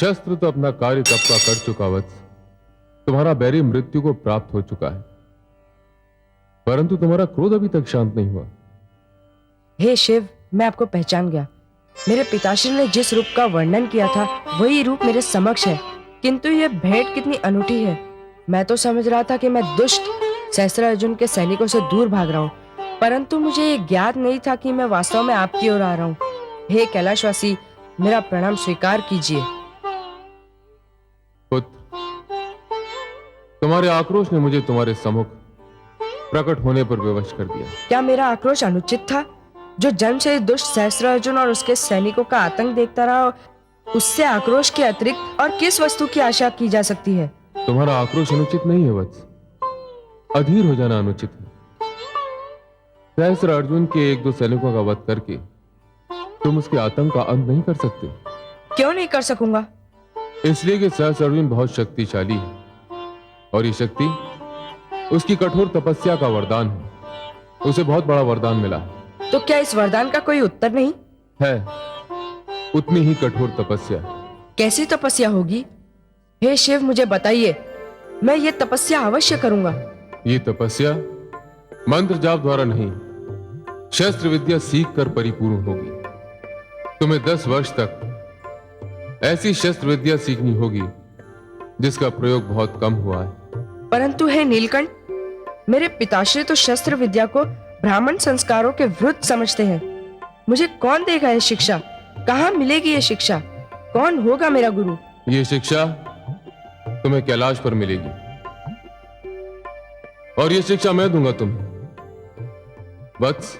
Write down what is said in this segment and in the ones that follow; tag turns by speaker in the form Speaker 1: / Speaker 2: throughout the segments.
Speaker 1: शस्त्र तो अपना कार्य तब का कर चुका वत्स। तुम्हारा बैरी मृत्यु को प्राप्त हो चुका है, परंतु तुम्हारा क्रोध अभी तक शांत नहीं हुआ।
Speaker 2: हे शिव, मैं आपको पहचान गया। मेरे पिताश्री ने जिस रूप का वर्णन किया था वही रूप मेरे समक्ष है, किंतु यह भेंट कितनी अनूठी है। मैं तो समझ रहा था कि मैं दुष्ट सहस्त्रार्जुन के सैनिकों से दूर भाग रहा हूँ, परंतु मुझे ये ज्ञात नहीं था कि मैं वास्तव में आपकी ओर आ रहा हूँ। हे कैलाशवासी, मेरा प्रणाम स्वीकार कीजिए।
Speaker 1: पुत्र, तुम्हारे आक्रोश ने मुझे तुम्हारे सम्मुख प्रकट होने पर विवश कर दिया।
Speaker 2: क्या मेरा आक्रोश अनुचित था? जो जन्म से दुष्ट सहस्त्रार्जुन और उसके सैनिकों का आतंक देखता रहा, उससे आक्रोश के अतिरिक्त और किस वस्तु की आशा की जा सकती है?
Speaker 1: तुम्हारा आक्रोश अनुचित नहीं है वत्स, अधीर हो जाना अनुचित है। सहस्त्रार्जुन के एक दो सैनिकों का वध करके तुम उसके आतंक का अंत नहीं कर सकते।
Speaker 2: क्यों नहीं कर सकूंगा?
Speaker 1: इसलिए कि सहस्त्रार्जुन बहुत शक्तिशाली है और ये शक्ति उसकी कठोर तपस्या का वरदान है। उसे बहुत बड़ा वरदान मिला है।
Speaker 2: तो क्या इस वरदान का कोई उत्तर नहीं
Speaker 1: है? उतनी ही कठोर तपस्या।
Speaker 2: कैसी तपस्या होगी? हे शिव, मुझे बताइए, मैं ये तपस्या अवश्य करूंगा।
Speaker 1: ये तपस्या मंत्र जाप द्वारा नहीं, शस्त्र विद्या सीख कर परिपूर्ण होगी। तुम्हें 10 वर्ष तक ऐसी शस्त्र विद्या सीखनी होगी जिसका प्रयोग बहुत कम हुआ है।
Speaker 2: परंतु हे नीलकंठ, मेरे पिताश्री तो शस्त्र विद्या को ब्राह्मण संस्कारों के विरुद्ध समझते हैं। मुझे कौन देगा ये शिक्षा? कहाँ मिलेगी ये शिक्षा? कौन होगा मेरा गुरु?
Speaker 1: ये शिक्षा तुम्हें कैलाश पर मिलेगी और ये शिक्षा मैं दूंगा तुम्हें। वत्स,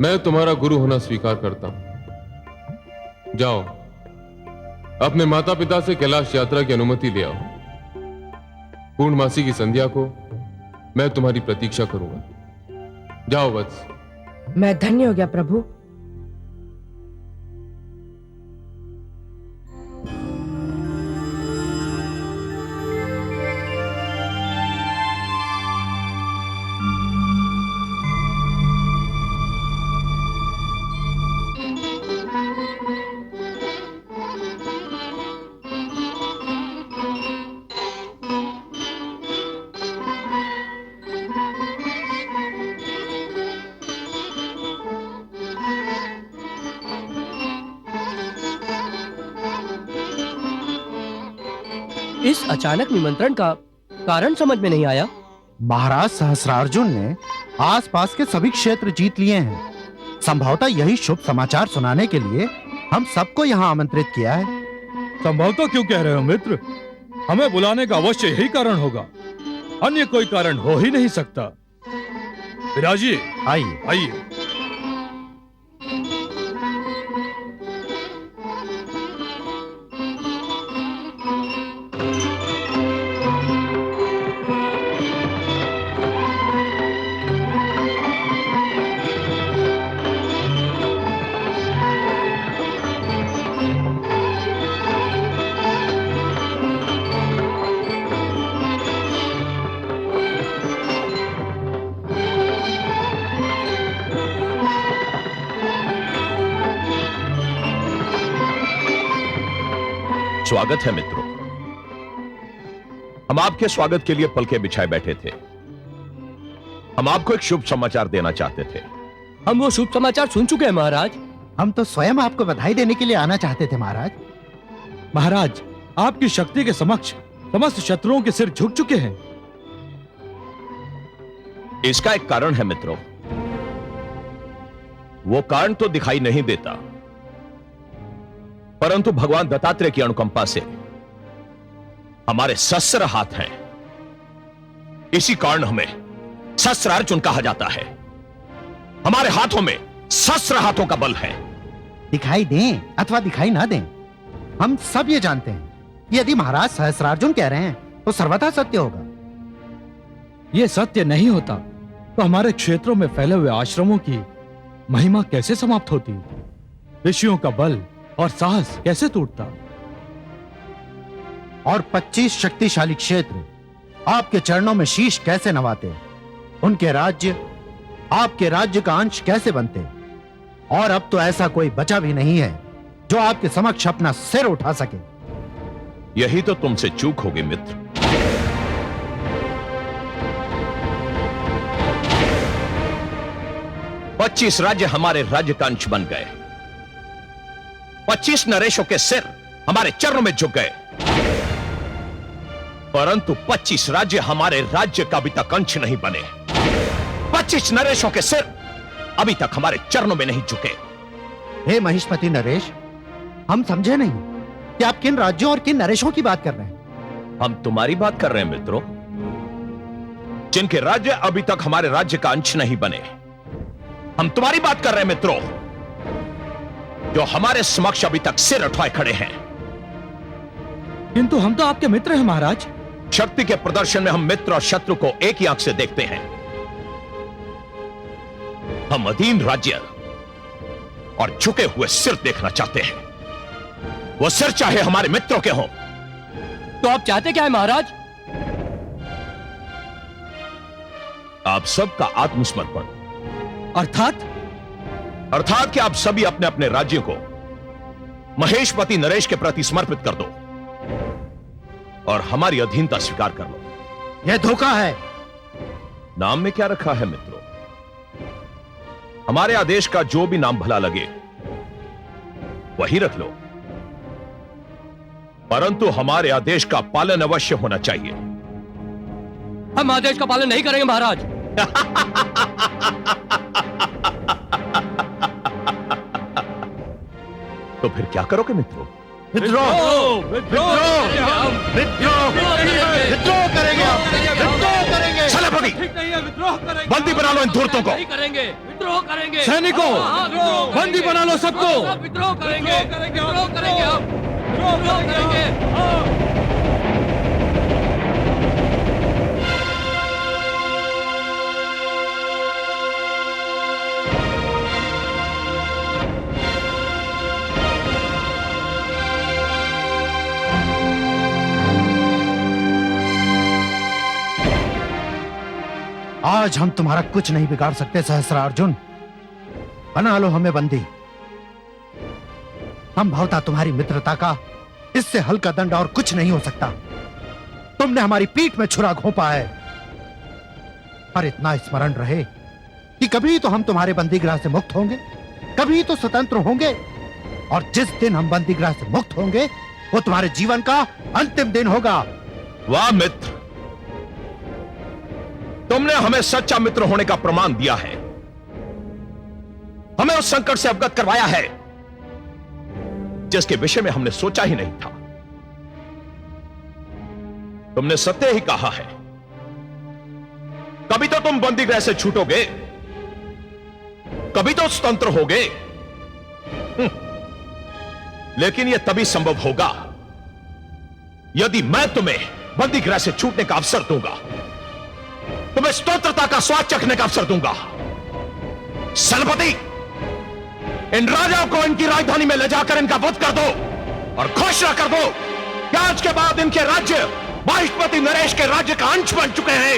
Speaker 1: मैं तुम्हारा गुरु होना स्वीकार करता हूं। जाओ, अपने माता पिता से कैलाश यात्रा की अनुमति ले आओ। पूर्णमासी की संध्या को मैं तुम्हारी प्रतीक्षा करूंगा। जाओ वत्स।
Speaker 2: मैं धन्य हो गया प्रभु।
Speaker 3: इस अचानक निमंत्रण का कारण समझ में नहीं आया।
Speaker 4: महाराज सहस्रार्जुन ने आसपास के सभी क्षेत्र जीत लिए हैं। संभवतः यही शुभ समाचार सुनाने के लिए हम सबको यहाँ आमंत्रित किया है।
Speaker 5: संभवतः क्यों कह रहे हो मित्र? हमें बुलाने का अवश्य यही कारण होगा, अन्य कोई कारण हो ही नहीं सकता। विराजिए,
Speaker 4: आइए
Speaker 5: आइए।
Speaker 6: स्वागत है मित्रों। हम आपके स्वागत के लिए पलके बिछाए बैठे थे। हम आपको एक शुभ समाचार देना चाहते थे।
Speaker 3: हम वो शुभ समाचार सुन चुके हैं महाराज।
Speaker 4: हम तो स्वयं आपको बधाई देने के लिए आना चाहते थे महाराज।
Speaker 5: महाराज, आपकी शक्ति के समक्ष समस्त शत्रुओं के सिर झुक चुके हैं।
Speaker 6: इसका एक कारण है मित्रों। वो कारण तो दिखाई नहीं देता, परंतु भगवान दत्तात्रेय की अनुकंपा से हमारे शस्त्र हाथ हैं। इसी कारण हमें सहस्त्रार्जुन कहा जाता है। हमारे हाथों में सहस्त्र हाथों का बल है।
Speaker 4: दिखाई दें अथवा दिखाई ना दें, हम सब ये जानते हैं, यदि महाराज सहस्रार्जुन कह रहे हैं तो सर्वथा सत्य होगा।
Speaker 5: ये सत्य नहीं होता तो हमारे क्षेत्रों में फैले हुए आश्रमों की महिमा कैसे समाप्त होती? ऋषियों का बल और साहस कैसे टूटता?
Speaker 4: और 25 शक्तिशाली क्षेत्र आपके चरणों में शीश कैसे नवाते? उनके राज्य आपके राज्य का अंश कैसे बनते? और अब तो ऐसा कोई बचा भी नहीं है जो आपके समक्ष अपना सिर उठा सके।
Speaker 6: यही तो तुमसे चूक होगी मित्र। पच्चीस राज्य हमारे राज्य का अंश बन गए। 25 नरेशों के सिर हमारे चरणों में झुक गए, परंतु 25 राज्य हमारे राज्य का अभी तक अंश नहीं बने। 25 नरेशों के सिर अभी तक हमारे चरणों में नहीं झुके।
Speaker 4: हे महिष्मति नरेश, हम समझे नहीं कि आप किन राज्यों और किन नरेशों की बात कर रहे हैं।
Speaker 6: हम तुम्हारी बात कर रहे हैं मित्रों, जिनके राज्य अभी तक हमारे राज्य का अंश नहीं बने। हम तुम्हारी बात कर रहे हैं मित्रों, जो हमारे समक्ष अभी तक सिर उठाए खड़े हैं।
Speaker 5: किंतु हम तो आपके मित्र हैं महाराज।
Speaker 6: शक्ति के प्रदर्शन में हम मित्र और शत्रु को एक ही आंख से देखते हैं। हम अधीन राज्य और झुके हुए सिर देखना चाहते हैं। वो सिर चाहे हमारे मित्रों के हों।
Speaker 3: तो आप चाहते क्या है महाराज?
Speaker 6: आप सबका आत्मसमर्पण, अर्थात कि आप सभी अपने अपने राज्यों को महेशपति नरेश के प्रति समर्पित कर दो और हमारी अधीनता स्वीकार कर लो।
Speaker 4: यह धोखा है।
Speaker 6: नाम में क्या रखा है मित्रों? हमारे आदेश का जो भी नाम भला लगे वही रख लो, परंतु हमारे आदेश का पालन अवश्य होना चाहिए।
Speaker 3: हम आदेश का पालन नहीं करेंगे महाराज।
Speaker 6: तो फिर क्या करोगे मित्रों?
Speaker 4: विद्रोह करेंगे आप, विद्रोह करेंगे।
Speaker 6: सेनापति, बंदी बना लो इन धूर्तों को।
Speaker 3: करेंगे, विद्रोह करेंगे।
Speaker 5: सैनिकों, बंदी बना लो सबको।
Speaker 3: विद्रोह करेंगे, विद्रोह करेंगे हम, विद्रोह करेंगे।
Speaker 4: आज हम तुम्हारा कुछ नहीं बिगाड़ सकते सहस्त्रार्जुन। बना लो हमें बंदी। हम भावता तुम्हारी मित्रता का इससे हल्का दंड और कुछ नहीं हो सकता। तुमने हमारी पीठ में छुरा घोंपा है, पर इतना स्मरण रहे कि कभी तो हम तुम्हारे बंदीगृह से मुक्त होंगे, कभी तो स्वतंत्र होंगे, और जिस दिन हम बंदीगृह से मुक्त होंगे वो तुम्हारे जीवन का अंतिम दिन होगा।
Speaker 6: वाह मित्र, तुमने हमें सच्चा मित्र होने का प्रमाण दिया है। हमें उस संकट से अवगत करवाया है जिसके विषय में हमने सोचा ही नहीं था। तुमने सत्य ही कहा है। कभी तो तुम बंदीगृह से छूटोगे, कभी तो स्वतंत्र होगे, लेकिन यह तभी संभव होगा यदि मैं तुम्हें बंदीगृह से छूटने का अवसर दूंगा, तुम्हें स्वतंत्रता का स्वाद चखने का अवसर दूंगा। सेनापति, इन राजाओं को इनकी राजधानी में ले जाकर इनका वध कर दो और घोषणा कर दो कि आज के बाद इनके राज्य महिष्मति नरेश के राज्य का अंश बन चुके हैं।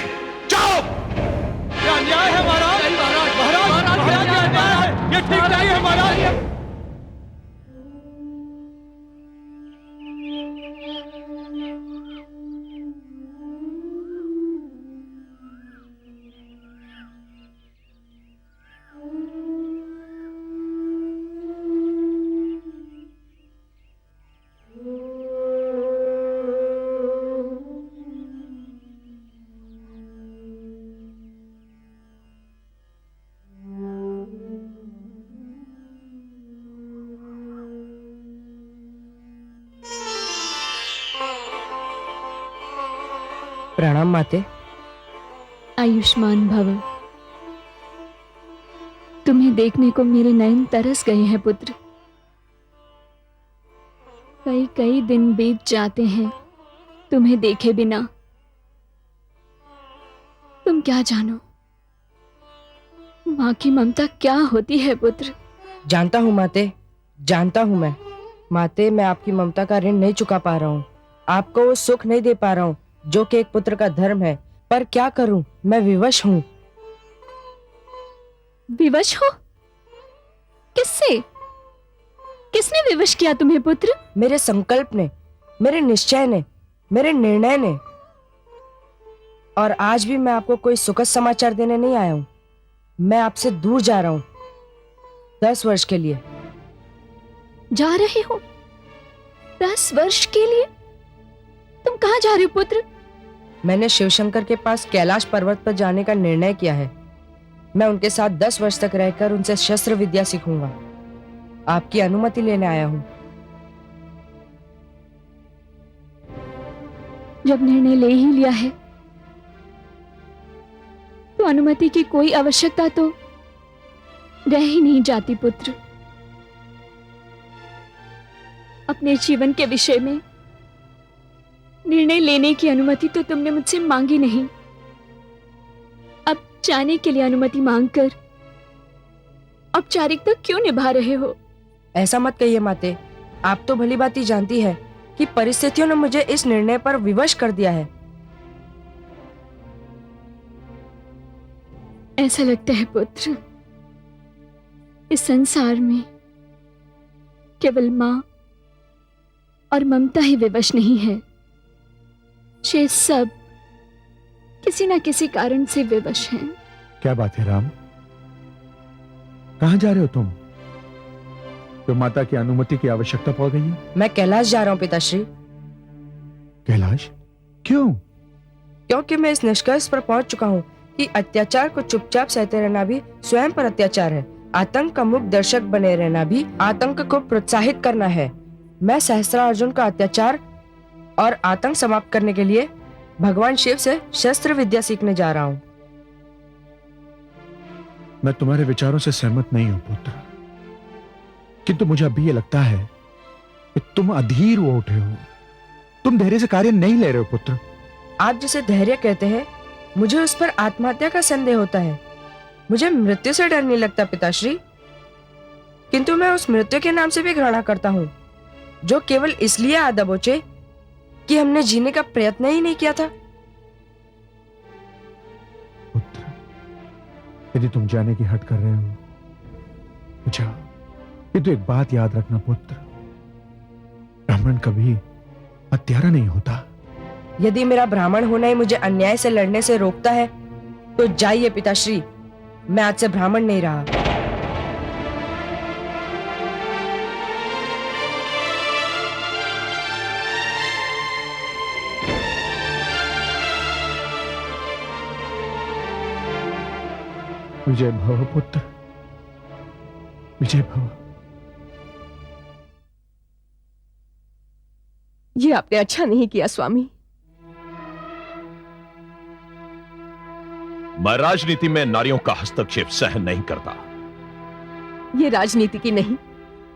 Speaker 6: जाओ।
Speaker 3: क्या अन्याय है महाराज? महाराज, क्या अन्याय है? ये ठीक नहीं है महाराज।
Speaker 2: प्रणाम माते।
Speaker 7: आयुष्मान भव। तुम्हें देखने को मेरे नयन तरस गए हैं पुत्र। कई कई दिन बीत जाते हैं तुम्हें देखे बिना। तुम क्या जानो माँ की ममता क्या होती है पुत्र।
Speaker 2: जानता हूँ माते, जानता हूँ मैं। माते, मैं आपकी ममता का ऋण नहीं चुका पा रहा हूँ, आपको वो सुख नहीं दे पा रहा हूँ जो कि एक पुत्र का धर्म है। पर क्या करूं, मैं विवश हूं।
Speaker 7: विवश हो? किससे किसने विवश किया तुम्हें पुत्र?
Speaker 2: मेरे संकल्प ने, मेरे निश्चय ने, मेरे निर्णय ने। और आज भी मैं आपको कोई सुखद समाचार देने नहीं आया हूं। मैं आपसे दूर जा रहा हूं 10 वर्ष के लिए।
Speaker 7: जा रहे हो? 10 वर्ष के लिए? तुम कहाँ जा रहे हो पुत्र?
Speaker 2: मैंने शिवशंकर के पास कैलाश पर्वत पर जाने का निर्णय किया है। मैं उनके साथ 10 वर्ष तक रहकर उनसे शस्त्र विद्या सीखूंगा। आपकी अनुमति लेने आया हूं।
Speaker 7: जब निर्णय ले ही लिया है तो अनुमति की कोई आवश्यकता तो रह ही नहीं जाती पुत्र। अपने जीवन के विषय में निर्णय लेने की अनुमति तो तुमने मुझसे मांगी नहीं। अब जाने के लिए अनुमति मांगकर औपचारिकता क्यों निभा रहे हो?
Speaker 2: ऐसा मत कहिए माते। आप तो भली भांति जानती है कि परिस्थितियों ने मुझे इस निर्णय पर विवश कर दिया है।
Speaker 7: ऐसा लगता है पुत्र, इस संसार में केवल मां और ममता ही विवश नहीं है। शेष सब किसी ना किसी कारण से विवश हैं।
Speaker 5: क्या बात है राम? कहां जा रहे हो तुम? तो माता की अनुमति की आवश्यकता पड़ गई है?
Speaker 2: मैं कैलाश जा रहा हूं पिताश्री।
Speaker 5: कैलाश? क्यों?
Speaker 2: क्योंकि मैं इस निष्कर्ष पर पहुंच चुका हूं कि अत्याचार को चुपचाप सहते रहना भी स्वयं पर अत्याचार है। आतंक का मुख्य दर्शक बने रहना भी आतंक को प्रोत्साहित करना है। मैं सहस्त्रार्जुन का अत्याचार और आतंक समाप्त करने के लिए भगवान शिव से शस्त्र विद्या सीखने जा रहा हूं।
Speaker 5: मैं तुम्हारे विचारों से सहमत नहीं हूं पुत्र, किंतु मुझे अभी यह लगता है कि तुम अधीर हो उठे हो। तुम धैर्य से कार्य नहीं ले रहे हो पुत्र।
Speaker 2: आप जिसे धैर्य कहते हैं, मुझे उस पर आत्महत्या का संदेह होता है। मुझे मृत्यु से डर नहीं लगता पिताश्री, किंतु मैं उस मृत्यु के नाम से भी घृणा करता हूँ जो केवल इसलिए आ दबोचे कि हमने जीने का प्रयत्न ही नहीं किया था।
Speaker 5: पुत्र, यदि तुम जाने की हट कर रहे हो तो जाओ, किंतु एक बात याद रखना पुत्र, ब्राह्मण कभी हत्यारा नहीं होता।
Speaker 2: यदि मेरा ब्राह्मण होना ही मुझे अन्याय से लड़ने से रोकता है तो जाइए पिताश्री, मैं आज से ब्राह्मण नहीं रहा।
Speaker 5: विजय भव पुत्र, विजय भव।
Speaker 8: ये आपने अच्छा नहीं किया स्वामी।
Speaker 6: मैं राजनीति में नारियों का हस्तक्षेप सहन नहीं करता।
Speaker 8: ये राजनीति की नहीं,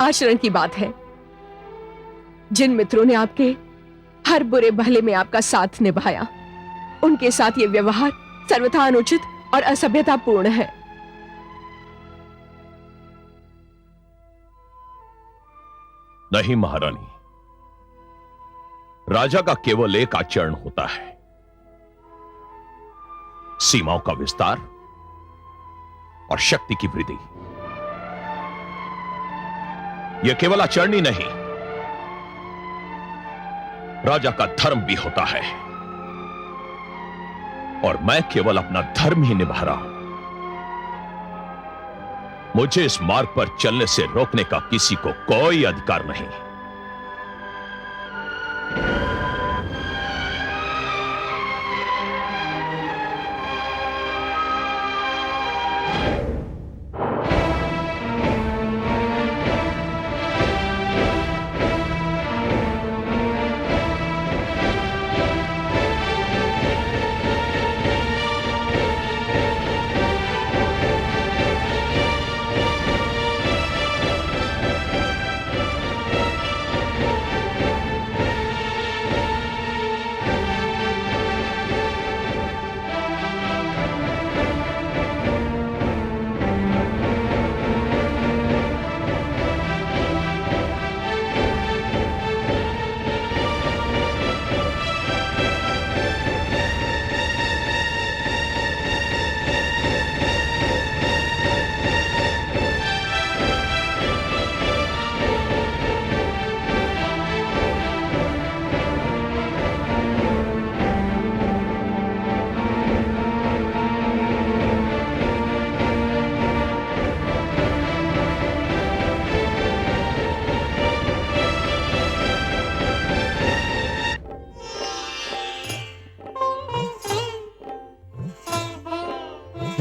Speaker 8: आचरण की बात है। जिन मित्रों ने आपके हर बुरे भले में आपका साथ निभाया, उनके साथ ये व्यवहार सर्वथा अनुचित और असभ्यतापूर्ण है।
Speaker 6: नहीं महारानी, राजा का केवल एक आचरण होता है, सीमाओं का विस्तार और शक्ति की वृद्धि। यह केवल आचरण ही नहीं, राजा का धर्म भी होता है, और मैं केवल अपना धर्म ही निभा रहा हूं। मुझे इस मार्ग पर चलने से रोकने का किसी को कोई अधिकार नहीं।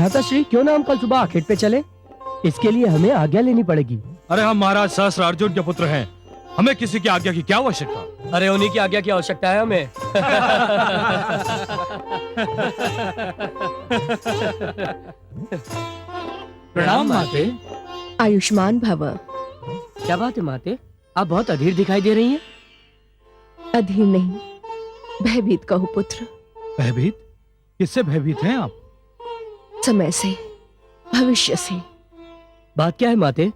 Speaker 9: भ्राता श्री, क्यों ना हम कल सुबह आखेट पे चले? इसके लिए हमें आज्ञा लेनी पड़ेगी।
Speaker 3: अरे हम महाराज सहस्त्र अर्जुन के पुत्र हैं, हमें किसी की आज्ञा की क्या आवश्यकता?
Speaker 9: अरे उन्हीं की आज्ञा की आवश्यकता है हमें। प्रणाम माते।
Speaker 8: आयुष्मान भव।
Speaker 9: क्या बात है माते, आप बहुत अधीर दिखाई दे रही हैं।
Speaker 8: अधीर नहीं, भयभीत कहो पुत्र।
Speaker 3: भयभीत? किससे भयभीत हैं आप?
Speaker 8: समय से, भविष्य से।
Speaker 9: बात क्या है माते?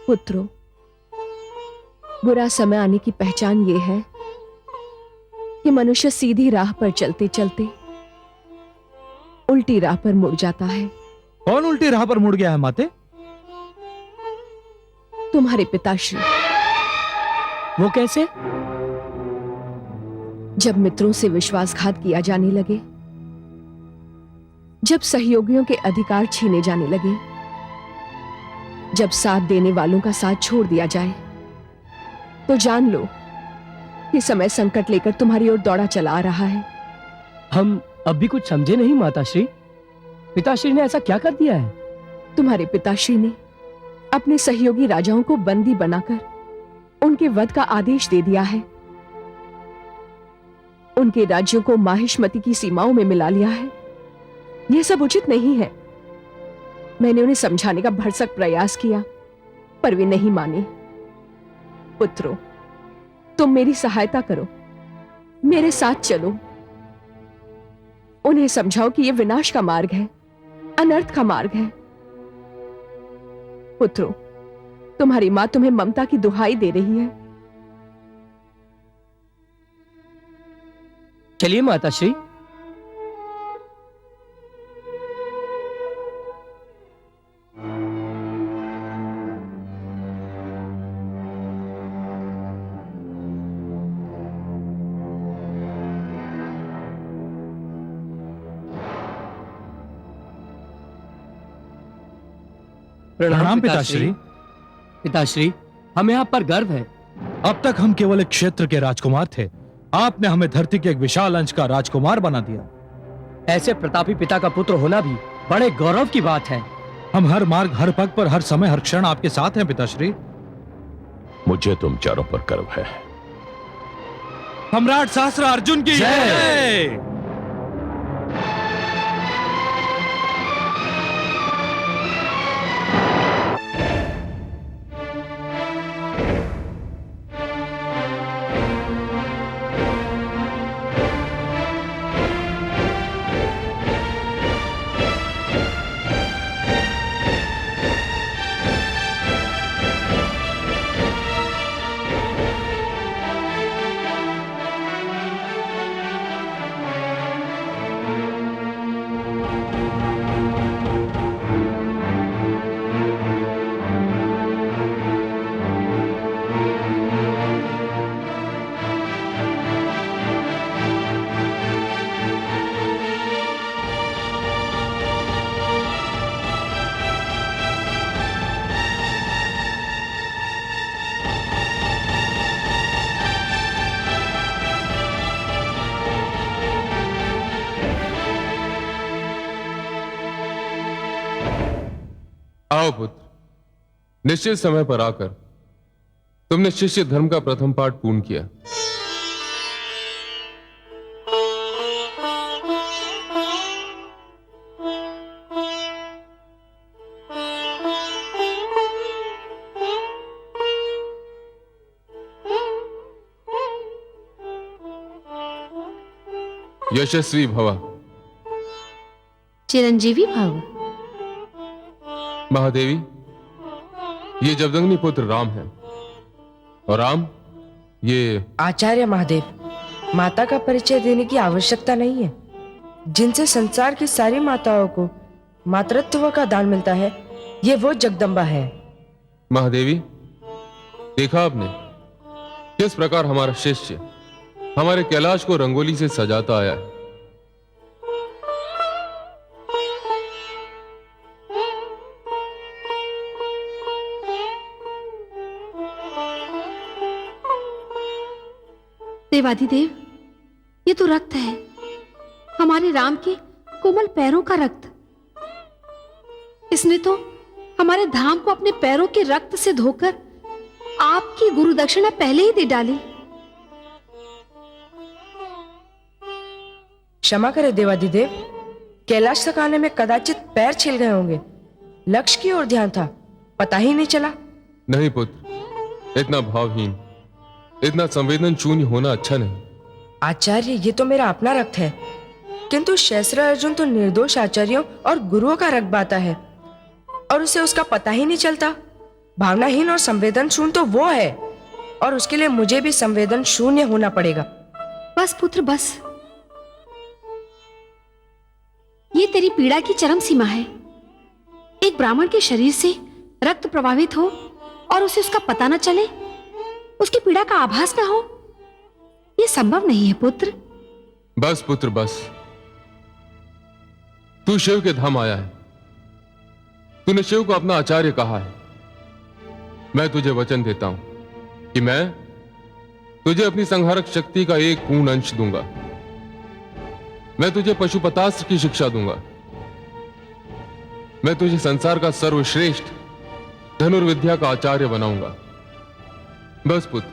Speaker 8: पुत्रों, बुरा समय आने की पहचान ये है कि मनुष्य सीधी राह पर चलते चलते उल्टी राह पर मुड़ जाता है।
Speaker 3: कौन उल्टी राह पर मुड़ गया है माते?
Speaker 8: तुम्हारे पिताश्री।
Speaker 9: वो कैसे?
Speaker 8: जब मित्रों से विश्वासघात किया जाने लगे, जब सहयोगियों के अधिकार छीने जाने लगे, जब साथ देने वालों का साथ छोड़ दिया जाए, तो जान लो कि समय संकट लेकर तुम्हारी ओर दौड़ा चला आ रहा है।
Speaker 9: हम अब भी कुछ समझे नहीं माताश्री। पिताश्री ने ऐसा क्या कर दिया है?
Speaker 8: तुम्हारे पिताश्री ने अपने सहयोगी राजाओं को बंदी बनाकर उनके वध का आदेश दे दिया है। उनके राज्यों को माहिष्मति की सीमाओं में मिला लिया है। यह सब उचित नहीं है। मैंने उन्हें समझाने का भरसक प्रयास किया, पर वे नहीं माने। पुत्रों, तुम मेरी सहायता करो, मेरे साथ चलो। उन्हें समझाओ कि यह विनाश का मार्ग है, अनर्थ का मार्ग है। पुत्रों, तुम्हारी मां तुम्हें ममता की दुहाई दे रही है।
Speaker 9: चलिए माताश्री।
Speaker 3: प्रणाम पिताश्री।
Speaker 9: पिताश्री, हमें आप पर गर्व है।
Speaker 3: अब तक हम केवल एक क्षेत्र के राजकुमार थे, आपने हमें धरती के एक विशाल अंश का राजकुमार बना दिया।
Speaker 9: ऐसे प्रतापी पिता का पुत्र होना भी बड़े गौरव की बात है।
Speaker 3: हम हर मार्ग, हर पग पर, हर समय, हर क्षण आपके साथ हैं पिताश्री।
Speaker 6: मुझे तुम चारों पर गर्व है।
Speaker 3: सम्राट सहस्त्र अर्जुन की जय।
Speaker 1: आओ पुत्र, निश्चित समय पर आकर तुमने शिष्य धर्म का प्रथम पाठ पूर्ण किया। यशस्वी भव।
Speaker 10: चिरंजीवी भव।
Speaker 1: महादेवी, ये जमदग्नि पुत्र राम है, और राम ये
Speaker 2: आचार्य महादेव। माता का परिचय देने की आवश्यकता नहीं है। जिनसे संसार की सारी माताओं को मातृत्व का दान मिलता है, ये वो जगदम्बा है।
Speaker 1: महादेवी, देखा आपने किस प्रकार हमारा शिष्य हमारे कैलाश को रंगोली से सजाता आया है।
Speaker 10: देवाधिदेव, ये तो रक्त है, हमारे राम के कोमल पैरों का रक्त। इसने तो हमारे धाम को अपने पैरों के रक्त से धोकर आपकी गुरु दक्षिणा पहले ही दे डाली।
Speaker 2: क्षमा करे देवाधिदेव, कैलाश तक आने में कदाचित पैर छिल गए होंगे। लक्ष्य की ओर ध्यान था, पता ही नहीं चला।
Speaker 1: नहीं पुत्र, इतना भावहीन, इतना संवेदन शून्य होना अच्छा नहीं।
Speaker 2: आचार्य, ये तो मेरा अपना रक्त है, किंतु शेषर अर्जुन तो निर्दोष आचार्यों और गुरुओं का रक्त बाता है और उसे उसका पता ही नहीं चलता। भावनाहीन और संवेदन शून्य तो वो है, और उसके लिए मुझे भी संवेदन शून्य होना पड़ेगा।
Speaker 10: बस पुत्र बस, ये तेरी पीड़ा की चरम सीमा है। एक ब्राह्मण के शरीर से रक्त प्रभावित हो और उसे उसका पता न चले, उसकी पीड़ा का आभास न हो, यह संभव नहीं है पुत्र।
Speaker 1: बस पुत्र बस, तू शिव के धाम आया है, तूने शिव को अपना आचार्य कहा है। मैं तुझे वचन देता हूं कि मैं तुझे अपनी संहारक शक्ति का एक पूर्ण अंश दूंगा। मैं तुझे पशुपतास्त्र की शिक्षा दूंगा। मैं तुझे संसार का सर्वश्रेष्ठ धनुर्विद्या का आचार्य बनाऊंगा। बस पुत्र,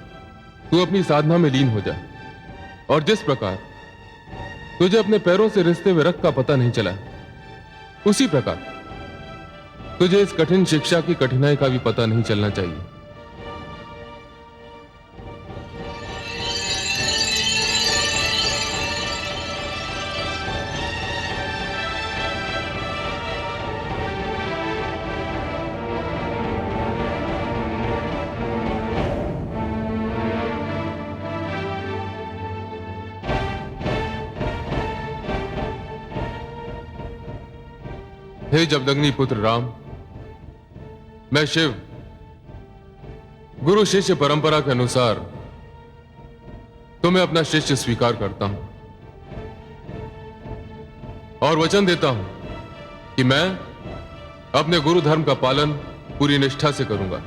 Speaker 1: तू अपनी साधना में लीन हो जा, और जिस प्रकार तुझे अपने पैरों से रिसते हुए रक्त का पता नहीं चला, उसी प्रकार तुझे इस कठिन शिक्षा की कठिनाई का भी पता नहीं चलना चाहिए। हे जमदग्नि पुत्र राम, मैं शिव गुरु शिष्य परंपरा के अनुसार तुम्हें अपना शिष्य स्वीकार करता हूं और वचन देता हूं कि मैं अपने गुरु धर्म का पालन पूरी निष्ठा से करूंगा।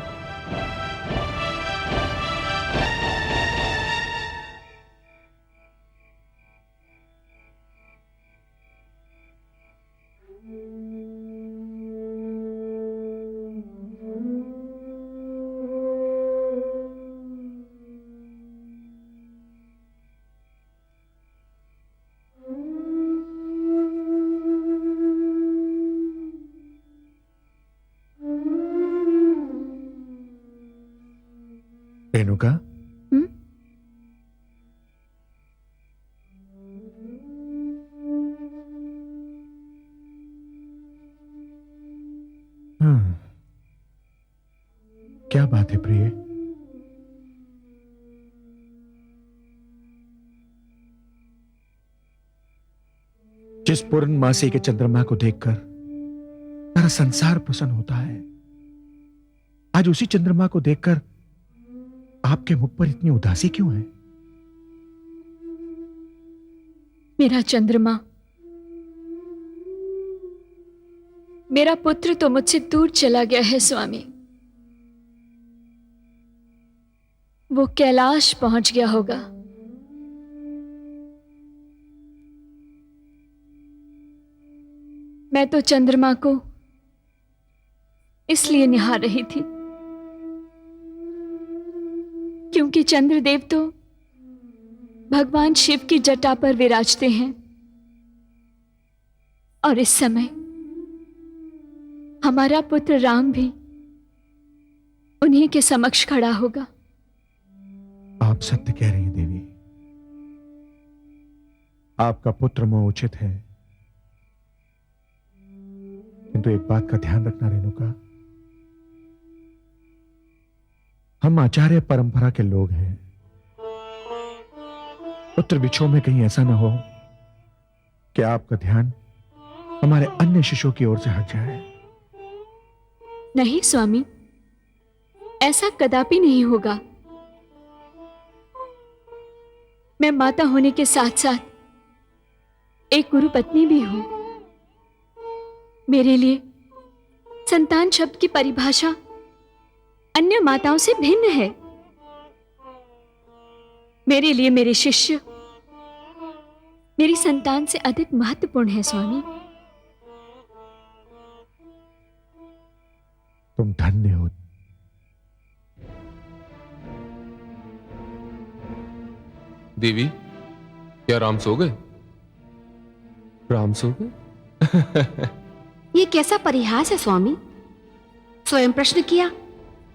Speaker 5: रेणुका, क्या बात है प्रिय? जिस पूर्णमासी के चंद्रमा को देखकर सारा संसार प्रसन्न होता है, आज उसी चंद्रमा को देखकर आपके मुख पर इतनी उदासी क्यों है?
Speaker 7: मेरा चंद्रमा, मेरा पुत्र तो मुझसे दूर चला गया है स्वामी। वो कैलाश पहुंच गया होगा। मैं तो चंद्रमा को इसलिए निहार रही थी क्योंकि चंद्रदेव तो भगवान शिव की जटा पर विराजते हैं और इस समय हमारा पुत्र राम भी उन्हीं के समक्ष खड़ा होगा।
Speaker 5: आप सत्य कह रही हैं देवी, आपका पुत्र मोह उचित है, किंतु एक बात का ध्यान रखना रेणुका, हम आचार्य परंपरा के लोग हैं। पुत्र विछोह में कहीं ऐसा ना हो कि आपका ध्यान हमारे अन्य शिष्यों की ओर से हट जाए।
Speaker 7: नहीं स्वामी, ऐसा कदापि नहीं होगा। मैं माता होने के साथ साथ एक गुरु पत्नी भी हूं। मेरे लिए संतान शब्द की परिभाषा अन्य माताओं से भिन्न है। मेरे लिए मेरे शिष्य मेरी संतान से अधिक महत्वपूर्ण है स्वामी।
Speaker 5: तुम धन्य हो।
Speaker 1: देवी, क्या राम सो गए? राम सो गए?
Speaker 10: ये कैसा परिहास है स्वामी? स्वयं प्रश्न किया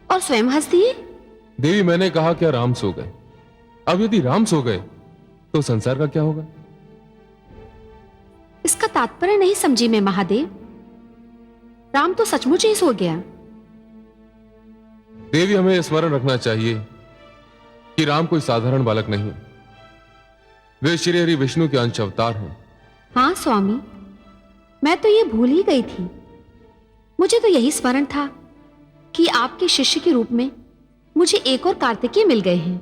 Speaker 10: और स्वयं हंस दिए।
Speaker 1: देवी, मैंने कहा क्या राम सो गए? अब यदि राम सो गए तो संसार का क्या होगा?
Speaker 10: इसका तात्पर्य नहीं समझी मैं महादेव। राम तो सचमुच ही सो गया।
Speaker 1: देवी, हमें स्मरण रखना चाहिए कि राम कोई साधारण बालक नहीं, वे श्री हरि विष्णु के अंश अवतार हैं।
Speaker 10: हाँ स्वामी, मैं तो ये भूल ही गई थी। मुझे तो यही स्मरण था कि आपके शिष्य के रूप में मुझे एक और कार्तिकेय मिल गए हैं।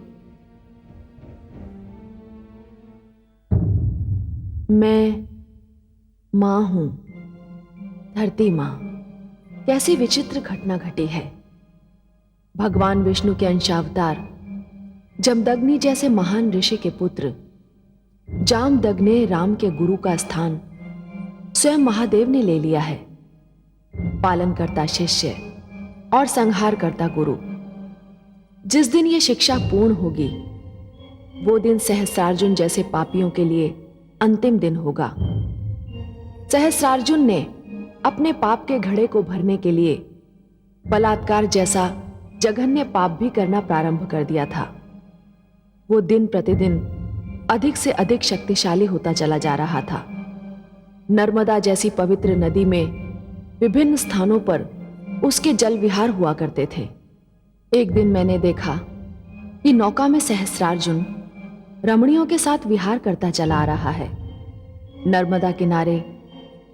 Speaker 11: मैं मां हूं, धरती मां। कैसी विचित्र घटना घटी है। भगवान विष्णु के अंशावतार जमदग्नि जैसे महान ऋषि के पुत्र जामदग्नि ने राम के गुरु का स्थान स्वयं महादेव ने ले लिया है। पालन करता शिष्य और संहार करता गुरु। जिस दिन ये शिक्षा पूर्ण होगी वो दिन सहस्रार्जुन जैसे पापियों के लिए अंतिम दिन होगा। सहस्रार्जुन ने अपने पाप के घड़े को भरने के लिए बलात्कार जैसा जघन्य पाप भी करना प्रारंभ कर दिया था। वो दिन प्रतिदिन अधिक से अधिक शक्तिशाली होता चला जा रहा था। नर्मदा जैसी पवित्र नदी में विभिन्न स्थानों पर उसके जल विहार हुआ करते थे। एक दिन मैंने देखा कि नौका में सहस्रार्जुन रमणियों के साथ विहार करता चला आ रहा है। नर्मदा किनारे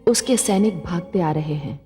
Speaker 11: उसके सैनिक भागते आ रहे हैं।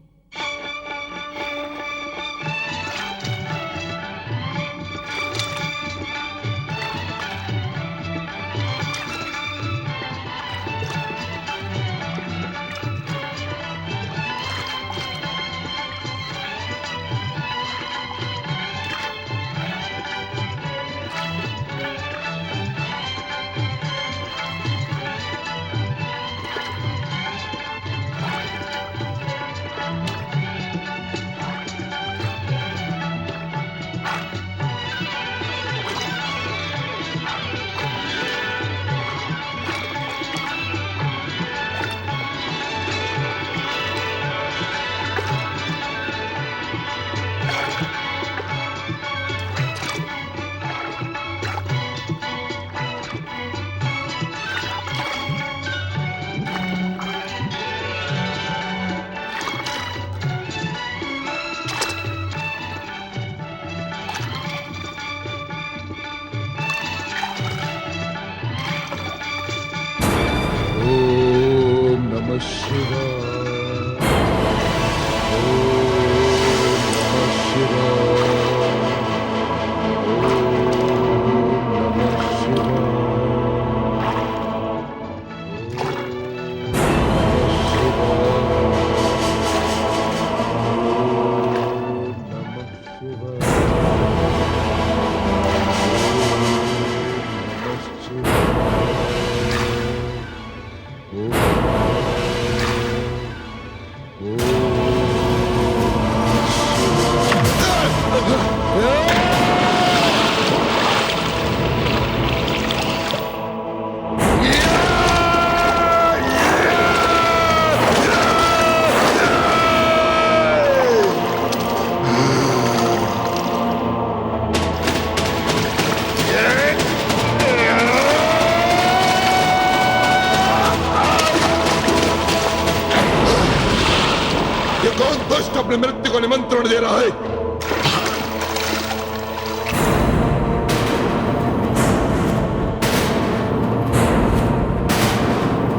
Speaker 6: अपने मृत्यु को निमंत्रण दे रहा है।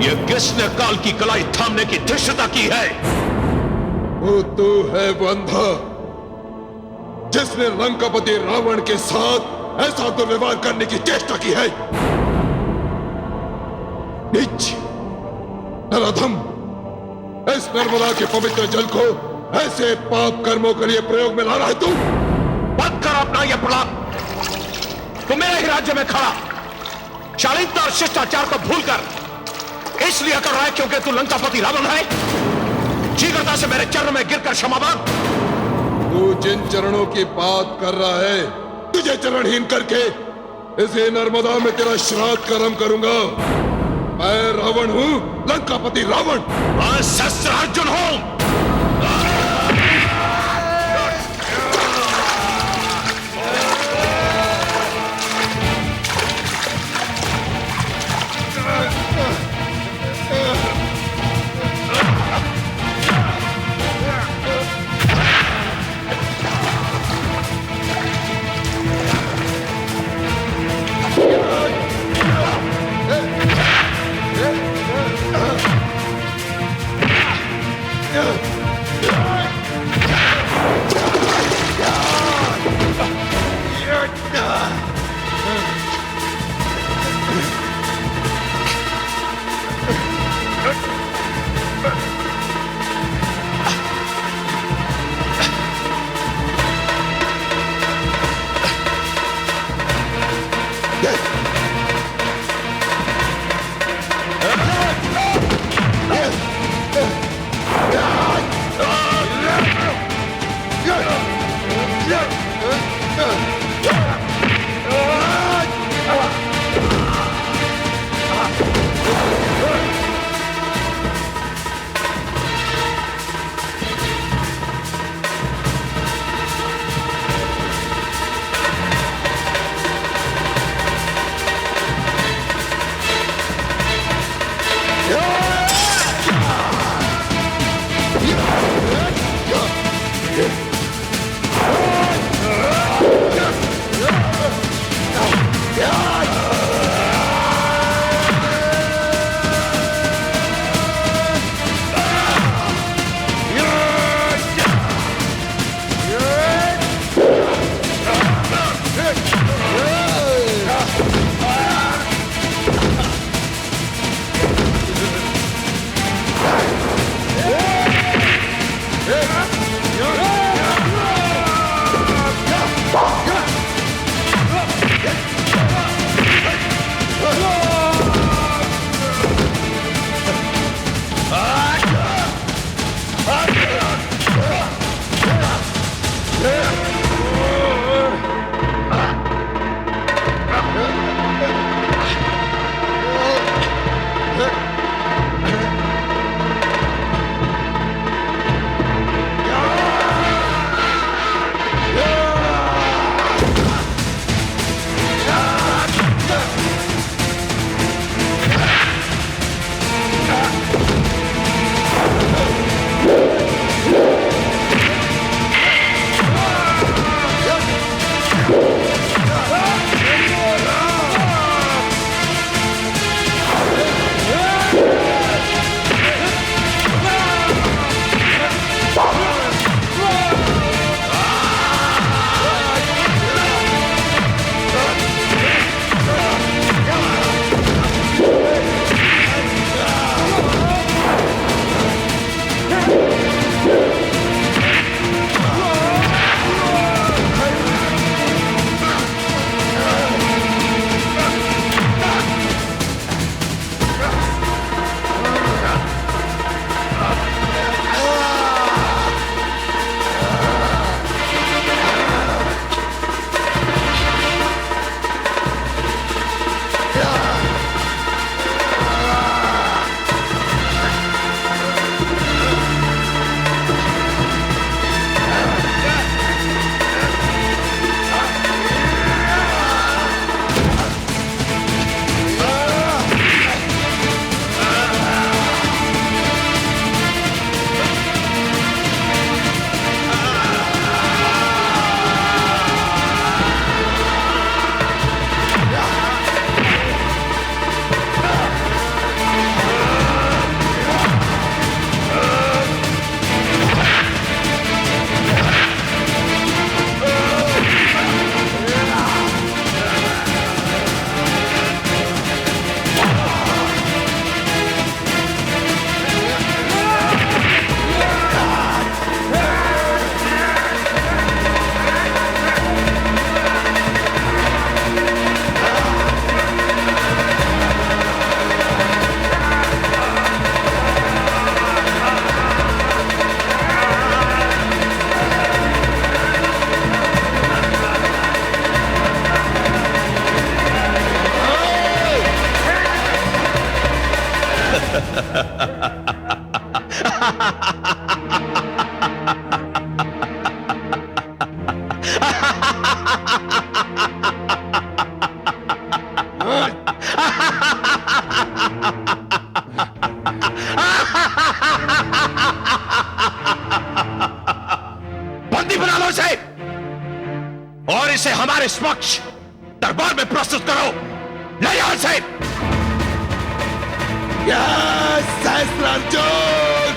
Speaker 6: यह किसने काल की कलाई थामने की धृष्टता की है?
Speaker 1: वो तो है वो अंधा जिसने लंकापति रावण के साथ ऐसा दुर्व्यवहार करने की चेष्टा की है। नीच, नराधम, इस नर्मदा के पवित्र जल को ऐसे पाप कर्मों के लिए प्रयोग में ला रहा है तू?
Speaker 6: बंद कर अपना यह प्रलाप। तू मेरे ही राज्य में खड़ा शालीनता और शिष्टाचार को भूलकर इसलिए कर रहा है क्योंकि तू लंकापति रावण है? शीघ्रता से मेरे चरण में गिरकर क्षमा मांग।
Speaker 12: तू जिन चरणों की बात कर रहा है, तुझे चरणहीन करके इसे नर्मदा में तेरा श्राद्ध कर्म करूंगा। मैं रावण हूं, लंकापति रावण।
Speaker 6: मैं शस्त्रार्जुन हूं। बंदी बना लो इसे और इसे हमारे समक्ष दरबार में प्रस्तुत करो। ले आओ इसे।
Speaker 12: सहस्त्रार्जुन!